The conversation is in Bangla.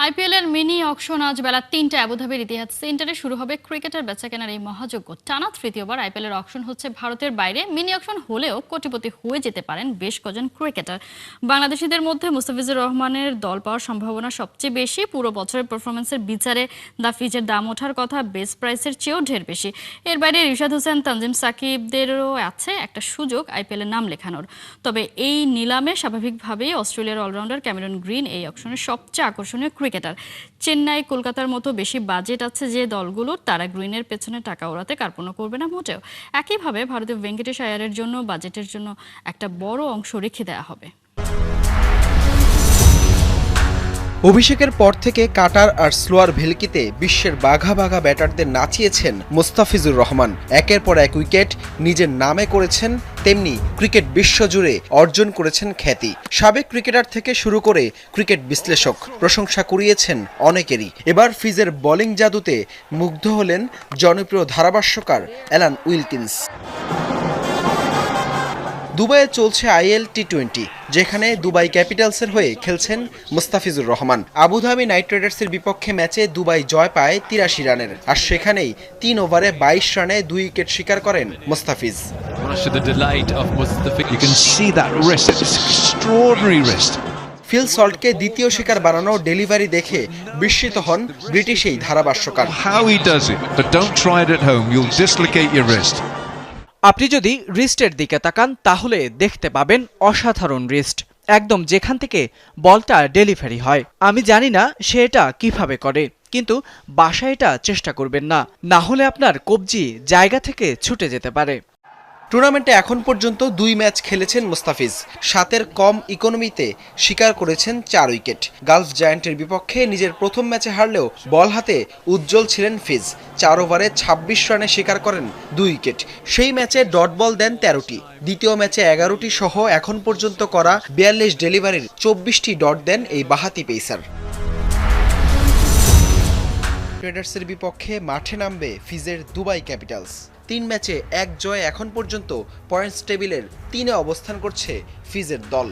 আইপিএল এর মিনি অকশন আজ বেলা ৩টায় আবুধাবির ইতিহাদ সেন্টারে শুরু হবে ক্রিকেটের বেচাকেনার এই মহাযজ্ঞ। টানা তৃতীয়বার আইপিএল এর অকশন হচ্ছে ভারতের বাইরে। মিনি অকশন হলেও কোটিপতি হয়ে যেতে পারেন বেশ কজন ক্রিকেটার। বাংলাদেশিদের মধ্যে মুস্তাফিজুর রহমানের দল পাওয়ার সম্ভাবনা সবচেয়ে বেশি। পুরো বছরের পারফরমেন্সের বিচারে দ্য ফিজের দাম ওঠার কথা বেস প্রাইসের চেয়েও ঢের বেশি। এর বাইরে রিশাদ হোসেন, তানজিম সাকিবদেরও আছে একটা সুযোগ আইপিএল এর নাম লেখানোর। তবে এই নিলামে স্বাভাবিকভাবেই অস্ট্রেলিয়ার অলরাউন্ডার ক্যামেরন গ্রিন এই অকশনের সবচেয়ে আকর্ষণীয় ক্রিকেটার। চেন্নাই, কলকাতার মতো বেশি বাজেট আছে যে দলগুলোর, তারা গ্রিনের পেছনে টাকা ওড়াতে কার্পণ্য করবে না মোটেও। একইভাবে ভারতীয় ভেঙ্কটেশ আয়ারের জন্য বাজেটের জন্য একটা বড় অংশ রেখে দেওয়া হবে। অভিষেকের পর থেকে কাটার আর স্লোয়ার ভেলকিতে বিশ্বের বাঘা বাঘা ব্যাটারদের নাচিয়েছেন মুস্তাফিজুর রহমান। একের পর এক উইকেট নিজের নামে করেছেন, তেমনি ক্রিকেট বিশ্বজুড়ে অর্জন করেছেন খ্যাতি। সাবেক ক্রিকেটার থেকে শুরু করে ক্রিকেট বিশ্লেষক প্রশংসা কুড়িয়েছেন অনেকেরই। এবার ফিজের বোলিং জাদুতে মুগ্ধ হলেন জনপ্রিয় ধারাভাষ্যকার অ্যালান উইলকিন্স। দুবাইয়ে চলছে আইএল টি20, যেখানে দুবাই ক্যাপিটালসের হয়ে খেলছেন মুস্তাফিজুর রহমান। আবুধাবি নাইট রাইডার্সের বিপক্ষে ম্যাচে দুবাই জয় পায় 83 রানের, আর সেখানেই 3 ওভারে 22 রানে 2 উইকেট শিকার করেন মুস্তাফিজ। ফিল সল্টকে দ্বিতীয় শিকার বানানো ডেলিভারি দেখে বিস্মিত হন ব্রিটিশ এই ধারাভাষ্যকার। আপনি যদি রিস্টের দিকে তাকান তাহলে দেখতে পাবেন অসাধারণ রিস্ট, একদম যেখান থেকে বলটা ডেলিভারি হয়। আমি জানি না সে এটা কিভাবে করে, কিন্তু বাসায় এটা চেষ্টা করবেন না, না হলে আপনার কবজি জায়গা থেকে ছুটে যেতে পারে। টুর্নামেন্টে এখন পর্যন্ত 2 ম্যাচ খেলেছেন মুস্তাফিজ। 7-এর কম ইকোনমিতে শিকার করেছেন 4 উইকেট। গালফ জায়ান্টের বিপক্ষে নিজের প্রথম ম্যাচে হারলেও বল হাতে উজ্জ্বল ছিলেন ফিজ। 4 ওভারে 26 রানে শিকার করেন 2 উইকেট। সেই ম্যাচে ডট বল দেন 13টি। দ্বিতীয় ম্যাচে 11টি সহ এখন পর্যন্ত করা 42 ডেলিভারির 24টি ডট দেন এই বাহাতি পেসার। ট্রেডার্সের বিপক্ষে মাঠে নামবে ফিজের দুবাই ক্যাপিটালস। 3 ম্যাচে 1 জয় এখন পর্যন্ত পয়েন্টস টেবিলের 3-এ অবস্থান করছে ফিজের দল।